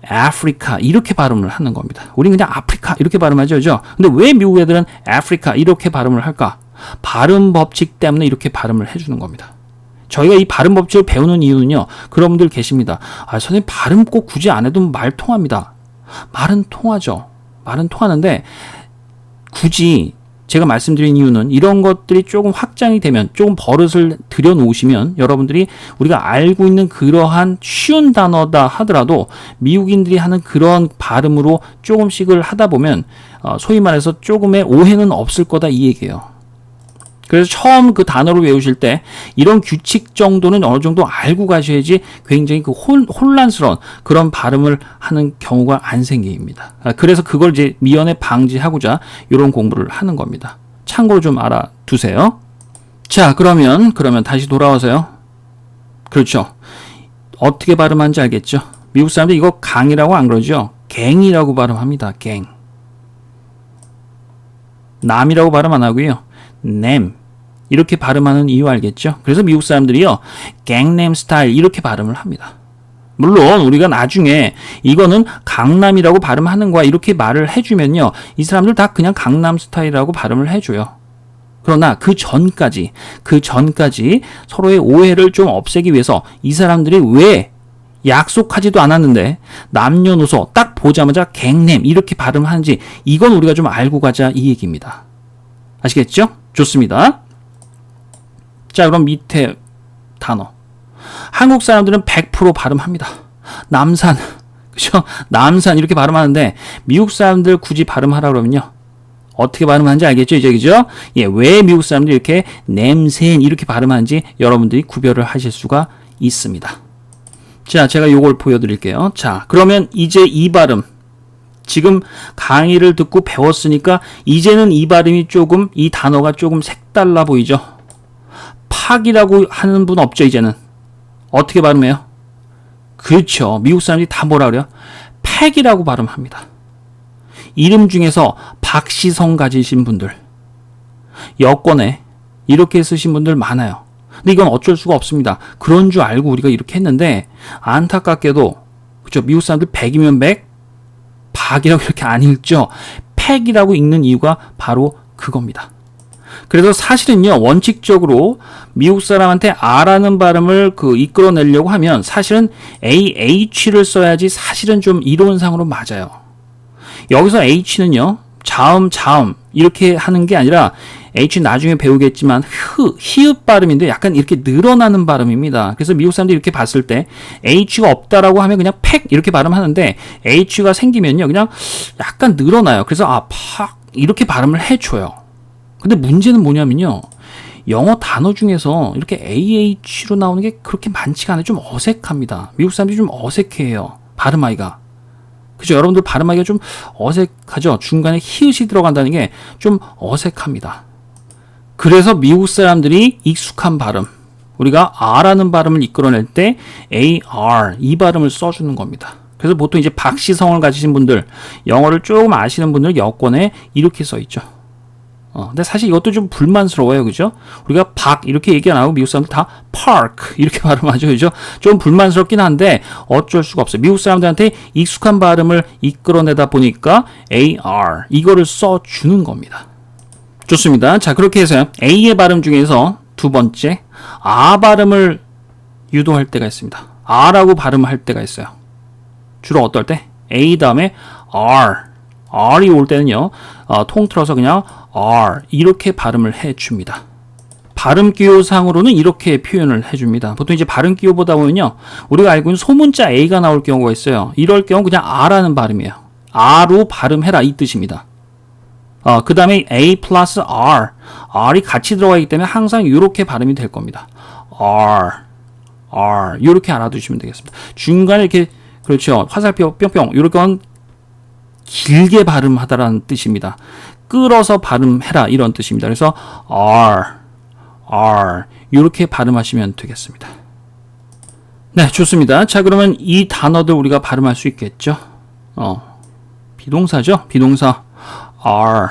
아프리카 이렇게 발음을 하는 겁니다. 우리는 그냥 아프리카 이렇게 발음하죠. 그죠? 근데 왜 미국 애들은 아프리카 이렇게 발음을 할까? 발음 법칙 때문에 이렇게 발음을 해주는 겁니다. 저희가 이 발음 법칙을 배우는 이유는요. 그런 분들 계십니다. 선생님 발음 꼭 굳이 안 해도 말 통합니다. 말은 통하죠. 말은 통하는데 굳이 제가 말씀드린 이유는 이런 것들이 조금 확장이 되면 조금 버릇을 들여놓으시면 여러분들이 우리가 알고 있는 그러한 쉬운 단어다 하더라도 미국인들이 하는 그런 발음으로 조금씩을 하다 보면 소위 말해서 조금의 오해는 없을 거다 이 얘기예요. 그래서 처음 그 단어를 외우실 때 이런 규칙 정도는 어느 정도 알고 가셔야지 굉장히 그 혼란스러운 그런 발음을 하는 경우가 안 생깁니다. 그래서 그걸 이제 미연에 방지하고자 이런 공부를 하는 겁니다. 참고로 좀 알아두세요. 자, 그러면 다시 돌아와서요. 그렇죠. 어떻게 발음하는지 알겠죠? 미국 사람들 이거 강이라고 안 그러죠? 갱이라고 발음합니다. 갱. 남이라고 발음 안 하고요. 냄 이렇게 발음하는 이유 알겠죠? 그래서 미국 사람들이요 갱냄 스타일 이렇게 발음을 합니다. 물론 우리가 나중에 이거는 강남이라고 발음하는 거야 이렇게 말을 해주면요 이 사람들 다 그냥 강남 스타일이라고 발음을 해줘요. 그러나 그 전까지 서로의 오해를 좀 없애기 위해서 이 사람들이 왜 약속하지도 않았는데 남녀노소 딱 보자마자 갱냄 이렇게 발음하는지 이건 우리가 좀 알고 가자 이 얘기입니다. 아시겠죠? 좋습니다. 자, 그럼 밑에 단어. 한국 사람들은 100% 발음합니다. 남산. 그죠? 남산 이렇게 발음하는데 미국 사람들 굳이 발음하라 그러면요. 어떻게 발음하는지 알겠죠? 이제 그죠? 예, 왜 미국 사람들이 이렇게 냄새 이렇게 발음하는지 여러분들이 구별을 하실 수가 있습니다. 자, 제가 요걸 보여드릴게요. 자, 그러면 이제 이 발음. 지금 강의를 듣고 배웠으니까 이제는 이 발음이 이 단어가 조금 색달라 보이죠? 팍이라고 하는 분 없죠, 이제는. 어떻게 발음해요? 그렇죠. 미국 사람들이 다 뭐라 그래요? 팩이라고 발음합니다. 이름 중에서 박시성 가지신 분들, 여권에 이렇게 쓰신 분들 많아요. 근데 이건 어쩔 수가 없습니다. 그런 줄 알고 우리가 이렇게 했는데 안타깝게도 그렇죠. 미국 사람들 100이면 100, 박이라고 이렇게 안 읽죠. 팩이라고 읽는 이유가 바로 그겁니다. 그래서 사실은요 원칙적으로 미국 사람한테 R라는 발음을 이끌어내려고 하면 사실은 AH를 써야지 사실은 좀 이론상으로 맞아요. 여기서 H는요 자음 이렇게 하는 게 아니라 H 나중에 배우겠지만 히읗 발음인데 약간 이렇게 늘어나는 발음입니다. 그래서 미국 사람들이 이렇게 봤을 때 H가 없다라고 하면 그냥 팩 이렇게 발음하는데 H가 생기면요 그냥 약간 늘어나요. 그래서 팍 이렇게 발음을 해줘요. 근데 문제는 뭐냐면요 영어 단어 중에서 이렇게 AH로 나오는 게 그렇게 많지가 않아요. 좀 어색합니다. 미국 사람들이 좀 어색해요. 발음하기가. 그죠? 여러분들 발음하기가 좀 어색하죠? 중간에 히읗이 들어간다는 게 좀 어색합니다. 그래서 미국 사람들이 익숙한 발음, 우리가 R라는 발음을 이끌어낼 때 AR, 이 발음을 써주는 겁니다. 그래서 보통 이제 박시성을 가지신 분들, 영어를 조금 아시는 분들 여권에 이렇게 써있죠. 근데 사실 이것도 좀 불만스러워요. 그죠? 우리가 박 이렇게 얘기 안 하고 미국 사람들 다 park 이렇게 발음하죠. 그죠? 좀 불만스럽긴 한데 어쩔 수가 없어요. 미국 사람들한테 익숙한 발음을 이끌어내다 보니까 AR 이거를 써주는 겁니다. 좋습니다. 자, 그렇게 해서 A의 발음 중에서 두 번째 R 발음을 유도할 때가 있습니다. R라고 발음할 때가 있어요. 주로 어떨 때? A 다음에 R이 올 때는요, 통틀어서 그냥 R 이렇게 발음을 해줍니다. 발음 기호상으로는 이렇게 표현을 해줍니다. 보통 이제 발음 기호보다 보면요, 우리가 알고 있는 소문자 A가 나올 경우가 있어요. 이럴 경우 그냥 R라는 발음이에요. R로 발음해라 이 뜻입니다. 그 다음에 A 플러스 R이 같이 들어가기 때문에 항상 이렇게 발음이 될 겁니다. R 이렇게 알아두시면 되겠습니다. 중간에 이렇게 그렇죠. 화살표 뿅뿅 이렇게 건 길게 발음하다라는 뜻입니다. 끌어서 발음해라 이런 뜻입니다. 그래서 R 이렇게 발음하시면 되겠습니다. 네, 좋습니다. 자, 그러면 이 단어들 우리가 발음할 수 있겠죠? 비동사죠? 비동사 R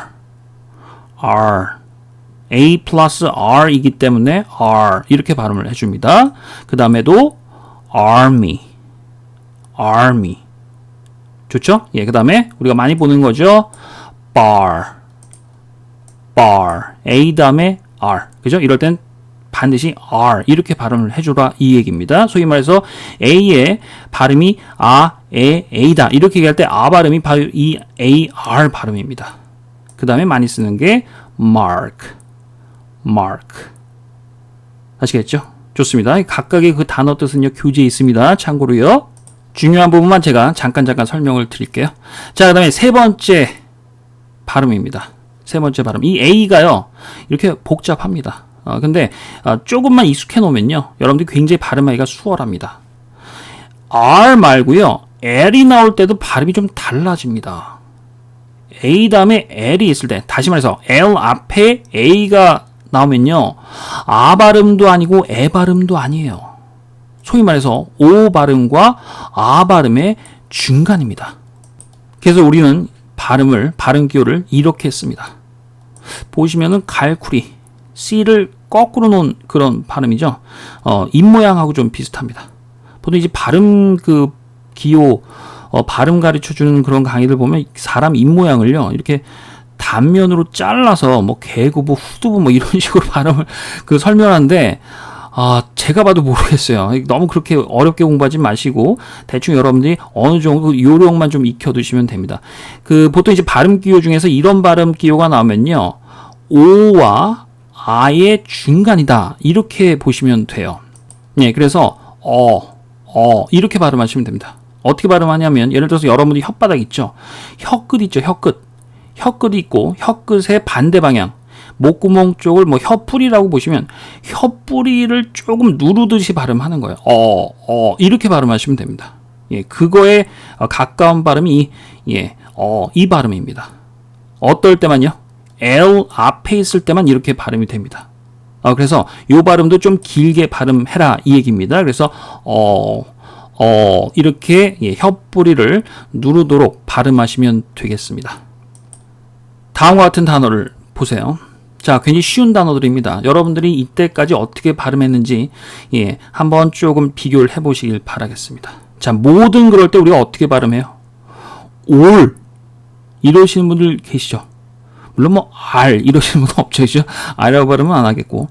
A 플러스 R이기 때문에 R 이렇게 발음을 해줍니다. 그 다음에도 Army 좋죠? 예, 그 다음에 우리가 많이 보는 거죠. bar A 다음에 R 그죠? 이럴 땐 반드시 R 이렇게 발음을 해주라 이 얘기입니다. 소위 말해서 A의 발음이 A다 이렇게 얘기할 때 A 발음이 바로 이 AR 발음입니다. 그 다음에 많이 쓰는 게 mark 아시겠죠? 좋습니다. 각각의 그 단어 뜻은요 교재에 있습니다. 참고로요. 중요한 부분만 제가 잠깐 설명을 드릴게요. 자, 그 다음에 세 번째 발음입니다. 세 번째 발음. 이 A가요, 이렇게 복잡합니다. 근데, 조금만 익숙해 놓으면요, 여러분들이 굉장히 발음하기가 수월합니다. R 말고요, L이 나올 때도 발음이 좀 달라집니다. A 다음에 L이 있을 때, 다시 말해서 L 앞에 A가 나오면요, 아 발음도 아니고 에 발음도 아니에요. 소위 말해서 오 발음과 아 발음의 중간입니다. 그래서 우리는 발음 기호를 이렇게 씁니다. 보시면은 갈쿠리 C를 거꾸로 놓은 그런 발음이죠. 입 모양하고 좀 비슷합니다. 보통 이제 발음 그 기호 발음 가르쳐 주는 그런 강의들 보면 사람 입 모양을요 이렇게 단면으로 잘라서 뭐 개구부 후두부 뭐 이런 식으로 발음을 설명하는데 제가 봐도 모르겠어요. 너무 그렇게 어렵게 공부하지 마시고 대충 여러분들이 어느 정도 요령만 좀 익혀두시면 됩니다. 보통 이제 발음 기호 중에서 이런 발음 기호가 나오면요, 오와 아의 중간이다 이렇게 보시면 돼요. 네, 그래서 이렇게 발음하시면 됩니다. 어떻게 발음하냐면 예를 들어서 여러분들이 혓바닥 있죠, 혀끝 있죠, 혀끝이 있고 혀끝의 반대 방향. 목구멍 쪽을 뭐 혀뿌리라고 보시면 혀뿌리를 조금 누르듯이 발음하는 거예요. 이렇게 발음하시면 됩니다. 예, 그거에 가까운 발음이 이 발음입니다. 어떨 때만요? L 앞에 있을 때만 이렇게 발음이 됩니다. 그래서 이 발음도 좀 길게 발음해라 이 얘기입니다. 그래서 이렇게 혀뿌리를 누르도록 발음하시면 되겠습니다. 다음과 같은 단어를 보세요. 자, 굉장히 쉬운 단어들입니다. 여러분들이 이때까지 어떻게 발음했는지 한번 조금 비교를 해보시길 바라겠습니다. 자, 뭐든 그럴 때 우리가 어떻게 발음해요? 올 이러시는 분들 계시죠? 물론 뭐 R 이러시는 분은 없죠, 그죠? R이라고 발음은 안 하겠고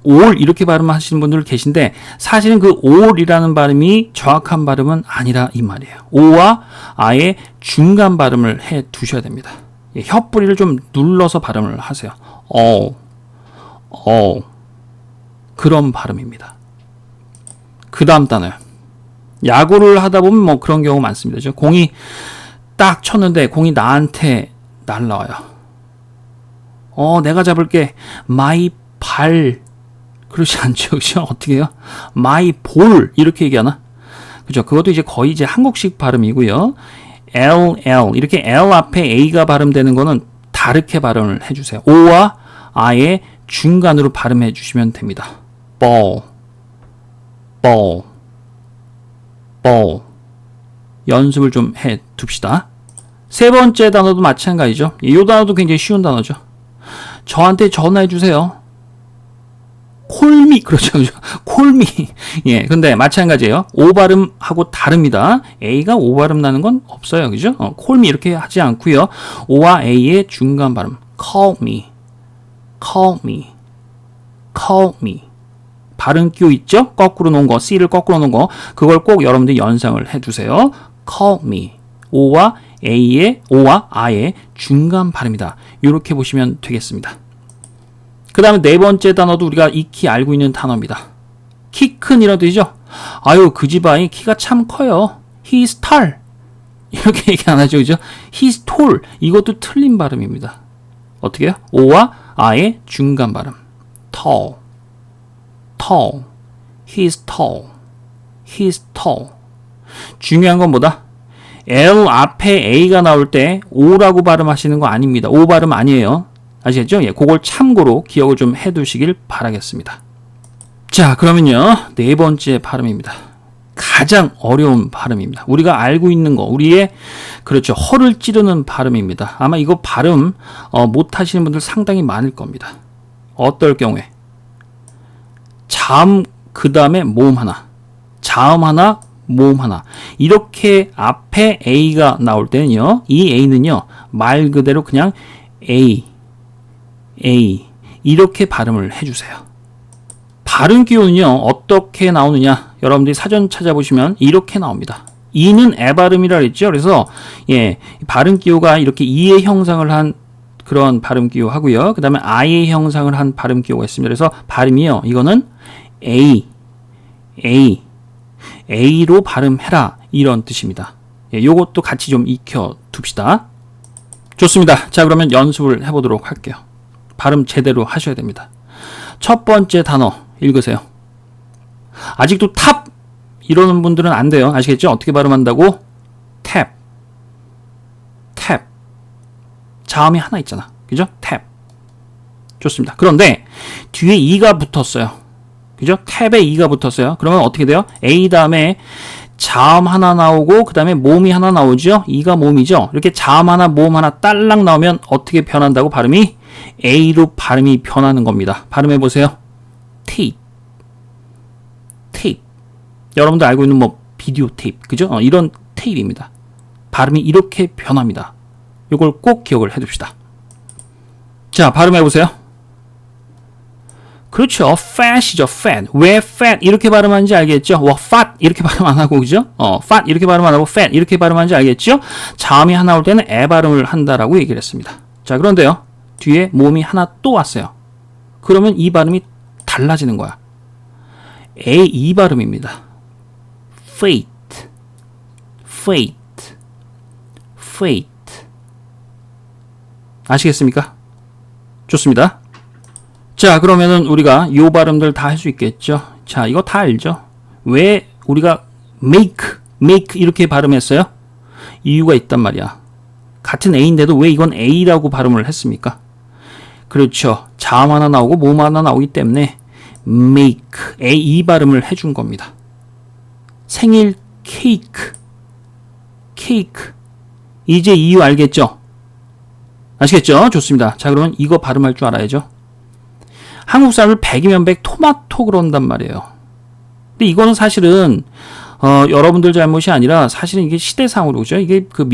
올 이렇게 발음하시는 분들 계신데 사실은 그 올이라는 발음이 정확한 발음은 아니라 이 말이에요. 오와 아의 중간 발음을 해 두셔야 됩니다. 혀뿌리를 좀 눌러서 발음을 하세요. 그런 발음입니다. 그 다음 단어요. 야구를 하다 보면 뭐 그런 경우 많습니다. 공이 딱 쳤는데 공이 나한테 날라와요. 내가 잡을게. 마이 발. 그렇지 않죠. 그죠? 어떻게 해요? 마이 볼. 이렇게 얘기하나? 그죠? 그것도 이제 거의 이제 한국식 발음이고요. LL 이렇게 L 앞에 A가 발음되는 거는 다르게 발음을 해주세요. O와 I의 중간으로 발음해 주시면 됩니다. ball, ball, ball. 연습을 좀 해 둡시다. 세 번째 단어도 마찬가지죠. 이 단어도 굉장히 쉬운 단어죠. 저한테 전화해 주세요. 콜미 그렇죠, 그렇죠. 콜미. 예, 근데 마찬가지예요. 오 발음하고 다릅니다. A가 오 발음 나는 건 없어요, 그죠? 콜미 이렇게 하지 않고요. O와 A의 중간 발음. Call me, call me, call me. 발음 끼우 있죠? 거꾸로 놓은 거, C를 거꾸로 놓은 거, 그걸 꼭 여러분들이 연상을 해두세요. Call me. O와 I의 중간 발음이다. 이렇게 보시면 되겠습니다. 그 다음에 네 번째 단어도 우리가 익히 알고 있는 단어입니다. 키 큰 이라는 뜻이죠. 아유, 그 집 아이 키가 참 커요. He's tall. 이렇게 얘기 안 하죠, 그죠? He's tall. 이것도 틀린 발음입니다. 어떻게 해요? O와 I의 중간 발음. tall, tall. He's tall. He's tall. 중요한 건 뭐다? L 앞에 A가 나올 때 O라고 발음하시는 거 아닙니다. O 발음 아니에요. 아시겠죠? 예, 그걸 참고로 기억을 좀 해두시길 바라겠습니다. 자, 그러면요. 네 번째 발음입니다. 가장 어려운 발음입니다. 우리가 알고 있는 거, 우리의 그렇죠. 허를 찌르는 발음입니다. 아마 이거 발음 못 하시는 분들 상당히 많을 겁니다. 어떨 경우에 자음 그 다음에 모음 하나, 자음 하나, 모음 하나 이렇게 앞에 A가 나올 때는요. 이 A는요. 말 그대로 그냥 A 이렇게 발음을 해주세요. 발음 기호는요. 어떻게 나오느냐 여러분들이 사전 찾아보시면 이렇게 나옵니다. 이는 에 발음이라 그랬죠. 그래서 예, 발음 기호가 이렇게 이의 형상을 한 그런 발음 기호 하고요. 그 다음에 I의 형상을 한 발음 기호가 있습니다. 그래서 발음이요. 이거는 A로 발음해라 이런 뜻입니다. 예, 요것도 같이 좀 익혀 둡시다. 좋습니다. 자, 그러면 연습을 해보도록 할게요. 발음 제대로 하셔야 됩니다. 첫 번째 단어 읽으세요. 아직도 탑 이러는 분들은 안 돼요. 아시겠죠? 어떻게 발음한다고? 탭. 자음이 하나 있잖아. 그죠? 탭. 좋습니다. 그런데 뒤에 E가 붙었어요. 그죠? 탭에 E가 붙었어요. 그러면 어떻게 돼요? A 다음에 자음 하나 나오고 그 다음에 모음이 하나 나오죠? E가 모음이죠? 이렇게 자음 하나 모음 하나 딸랑 나오면 어떻게 변한다고? 발음이 A로 발음이 변하는 겁니다. 발음해 보세요. 테이프. 여러분들 알고 있는 뭐 비디오 테이프, 그죠? 이런 테이프입니다. 발음이 이렇게 변합니다. 이걸 꼭 기억을 해둡시다. 자, 발음해 보세요. 그렇죠. fat이죠. fat. 왜 fat 이렇게 발음하는지 알겠죠? fat 이렇게 발음 안 하고 그죠? fat 이렇게 발음 안 하고 fat 이렇게 발음하는지 알겠죠? 자음이 하나 올 때는 에 발음을 한다라고 얘기를 했습니다. 자, 그런데요. 뒤에 모음이 하나 또 왔어요. 그러면 이 발음이 달라지는 거야. 이 발음입니다. fate. 아시겠습니까? 좋습니다. 자, 그러면은 우리가 요 발음들 다 할 수 있겠죠? 자, 이거 다 알죠? 왜 우리가 make 이렇게 발음했어요? 이유가 있단 말이야. 같은 A인데도 왜 이건 A라고 발음을 했습니까? 그렇죠. 자음 하나 나오고 모음 하나 나오기 때문에 make, 이 발음을 해준 겁니다. 생일 케이크. 이제 이유 알겠죠? 아시겠죠? 좋습니다. 자, 그러면 이거 발음할 줄 알아야죠. 한국 사람을 100이면 100 토마토 그런단 말이에요. 근데 이거는 사실은 여러분들 잘못이 아니라 사실은 이게 시대상으로 그죠? 이게 그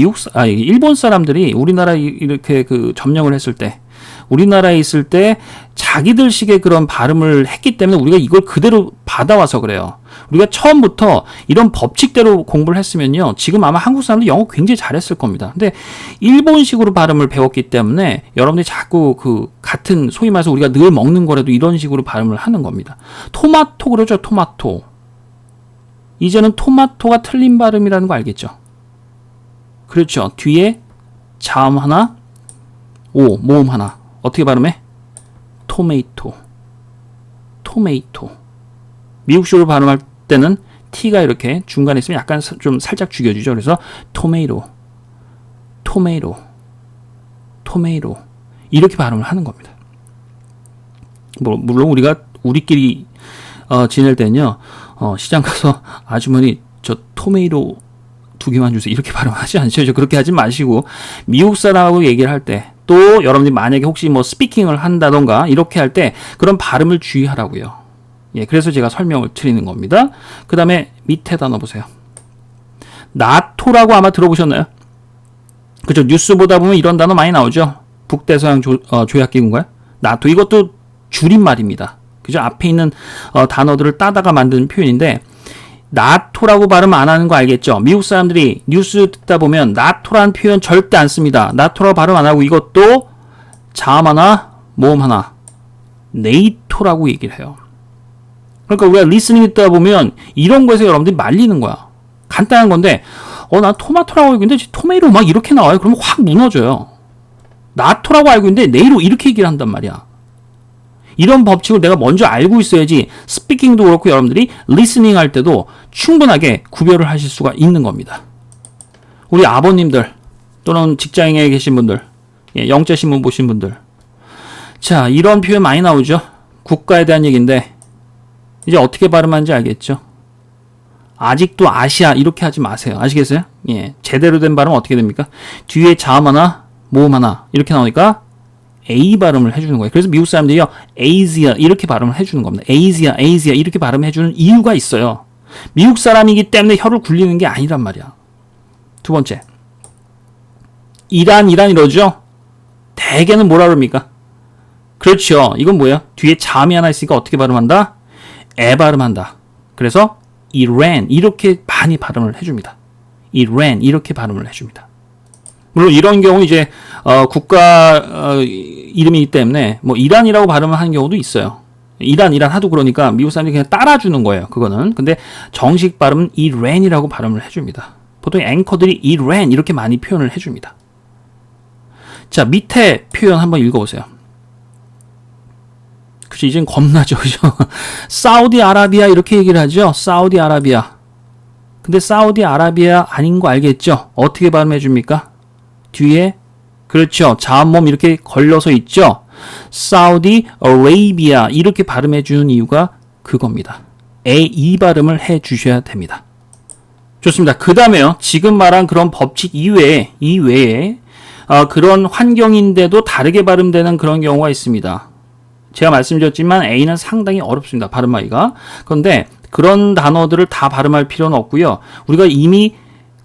일본 사람들이 우리나라 이렇게 그 점령을 했을 때 우리나라에 있을 때 자기들식의 그런 발음을 했기 때문에 우리가 이걸 그대로 받아와서 그래요. 우리가 처음부터 이런 법칙대로 공부를 했으면요. 지금 아마 한국 사람들 영어 굉장히 잘했을 겁니다. 근데 일본식으로 발음을 배웠기 때문에 여러분들이 자꾸 그 같은 소위 말해서 우리가 늘 먹는 거라도 이런 식으로 발음을 하는 겁니다. 토마토 그러죠. 토마토. 이제는 토마토가 틀린 발음이라는 거 알겠죠? 그렇죠. 뒤에 자음 하나, 모음 하나. 어떻게 발음해? 토메이토. 미국식으로 발음할 때는 T가 이렇게 중간에 있으면 약간 좀 살짝 죽여주죠. 그래서 토메이토. 토메이로, 토메이로 이렇게 발음을 하는 겁니다. 물론 우리끼리 지낼 때는요, 시장 가서 아주머니 저 토메이로 2개만 주세요 이렇게 발음하지 않죠. 그렇게 하지 마시고 미국 사람하고 얘기를 할 때, 또 여러분들이 만약에 혹시 뭐 스피킹을 한다던가 이렇게 할 때 그런 발음을 주의하라고요. 예, 그래서 제가 설명을 드리는 겁니다. 그 다음에 밑에 단어 보세요. 나토라고 아마 들어보셨나요? 그죠? 뉴스 보다 보면 이런 단어 많이 나오죠. 북대서양 조약기구인가요? 나토. 이것도 줄임말입니다. 그죠? 앞에 있는 단어들을 따다가 만든 표현인데, 나토라고 발음 안 하는 거 알겠죠? 미국 사람들이 뉴스 듣다 보면 나토라는 표현 절대 안 씁니다. 나토라고 발음 안 하고 이것도 자음 하나, 모음 하나, 네이토라고 얘기를 해요. 그러니까 우리가 리스닝 듣다 보면 이런 거에서 여러분들이 말리는 거야. 간단한 건데, 난 토마토라고 알고 있는데 토메이로 막 이렇게 나와요. 그러면 확 무너져요. 나토라고 알고 있는데 네이로 이렇게 얘기를 한단 말이야. 이런 법칙을 내가 먼저 알고 있어야지 스피킹도 그렇고 여러분들이 리스닝 할 때도 충분하게 구별을 하실 수가 있는 겁니다. 우리 아버님들 또는 직장에 계신 분들, 영재신문 보신 분들, 자, 이런 표현 많이 나오죠. 국가에 대한 얘기인데 이제 어떻게 발음하는지 알겠죠? 아직도 아시아 이렇게 하지 마세요. 아시겠어요? 예, 제대로 된 발음은 어떻게 됩니까? 뒤에 자음 하나, 모음 하나 이렇게 나오니까 A 발음을 해주는 거예요. 그래서 미국 사람들이요, Asia 이렇게 발음을 해주는 겁니다. Asia, Asia 이렇게 발음해주는 이유가 있어요. 미국 사람이기 때문에 혀를 굴리는 게 아니란 말이야. 두 번째, 이란 이러죠? 대개는 뭐라 그럽니까? 그렇죠. 이건 뭐예요? 뒤에 자음이 하나 있으니까 어떻게 발음한다? 에 발음한다. 그래서 Iran 이렇게 많이 발음을 해줍니다. Iran 이렇게 발음을 해줍니다. 물론 이런 경우 이제 국가 이름이기 때문에 뭐 이란이라고 발음을 하는 경우도 있어요. 이란 하도 그러니까 미국 사람들이 그냥 따라주는 거예요. 그거는. 근데 정식 발음은 Iran이라고 발음을 해줍니다. 보통 앵커들이 Iran 이렇게 많이 표현을 해줍니다. 자, 밑에 표현 한번 읽어보세요. 그치, 이젠 겁나죠, 그죠? 사우디아라비아 이렇게 얘기를 하죠. 사우디아라비아. 근데 사우디아라비아 아닌 거 알겠죠? 어떻게 발음해 줍니까? 뒤에 그렇죠. 자음몸 이렇게 걸려서 있죠. 사우디아라비아 이렇게 발음해 주는 이유가 그겁니다. 이 발음을 해 주셔야 됩니다. 좋습니다. 그 다음에요. 지금 말한 그런 법칙 이외에 그런 환경인데도 다르게 발음되는 그런 경우가 있습니다. 제가 말씀드렸지만 A는 상당히 어렵습니다. 발음하기가. 그런데 그런 단어들을 다 발음할 필요는 없고요. 우리가 이미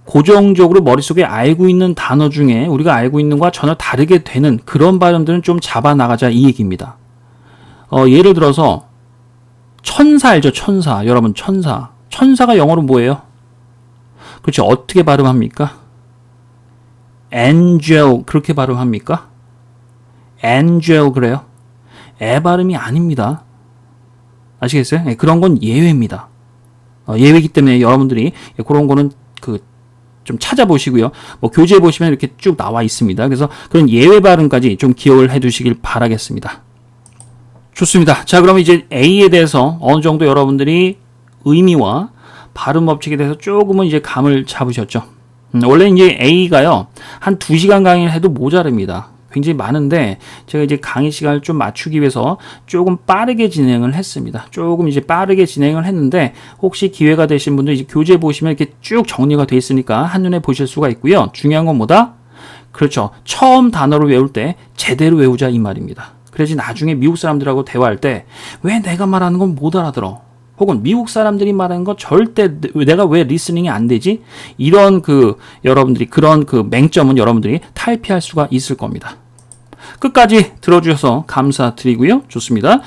고정적으로 머릿속에 알고 있는 단어 중에 우리가 알고 있는 것과 전혀 다르게 되는 그런 발음들은 좀 잡아나가자 이 얘기입니다. 예를 들어서 천사 알죠? 천사. 여러분 천사. 천사가 영어로 뭐예요? 그렇죠. 어떻게 발음합니까? angel 그렇게 발음합니까? angel 그래요? 애 발음이 아닙니다. 아시겠어요? 네, 그런 건 예외입니다. 예외이기 때문에 여러분들이 그런 거는 좀 찾아보시고요. 뭐 교재에 보시면 이렇게 쭉 나와 있습니다. 그래서 그런 예외 발음까지 좀 기억을 해 두시길 바라겠습니다. 좋습니다. 자, 그러면 이제 A에 대해서 어느 정도 여러분들이 의미와 발음 법칙에 대해서 조금은 이제 감을 잡으셨죠. 원래 이제 A가요, 한 2시간 강의를 해도 모자릅니다. 굉장히 많은데 제가 이제 강의 시간을 좀 맞추기 위해서 조금 빠르게 진행을 했습니다. 조금 이제 빠르게 진행을 했는데 혹시 기회가 되신 분들 이제 교재 보시면 이렇게 쭉 정리가 돼 있으니까 한눈에 보실 수가 있고요. 중요한 건 뭐다? 그렇죠. 처음 단어를 외울 때 제대로 외우자 이 말입니다. 그래야지 나중에 미국 사람들하고 대화할 때 왜 내가 말하는 건 못 알아들어? 혹은 미국 사람들이 말하는 거 절대 내가 왜 리스닝이 안 되지? 이런 여러분들이 그런 맹점은 여러분들이 탈피할 수가 있을 겁니다. 끝까지 들어주셔서 감사드리고요. 좋습니다.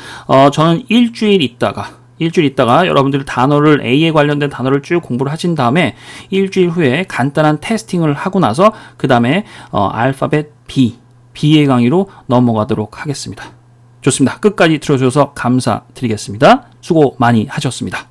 저는 일주일 있다가 여러분들이 단어를 A에 관련된 단어를 쭉 공부를 하신 다음에 일주일 후에 간단한 테스팅을 하고 나서 그 다음에 알파벳 B의 강의로 넘어가도록 하겠습니다. 좋습니다. 끝까지 들어주셔서 감사드리겠습니다. 수고 많이 하셨습니다.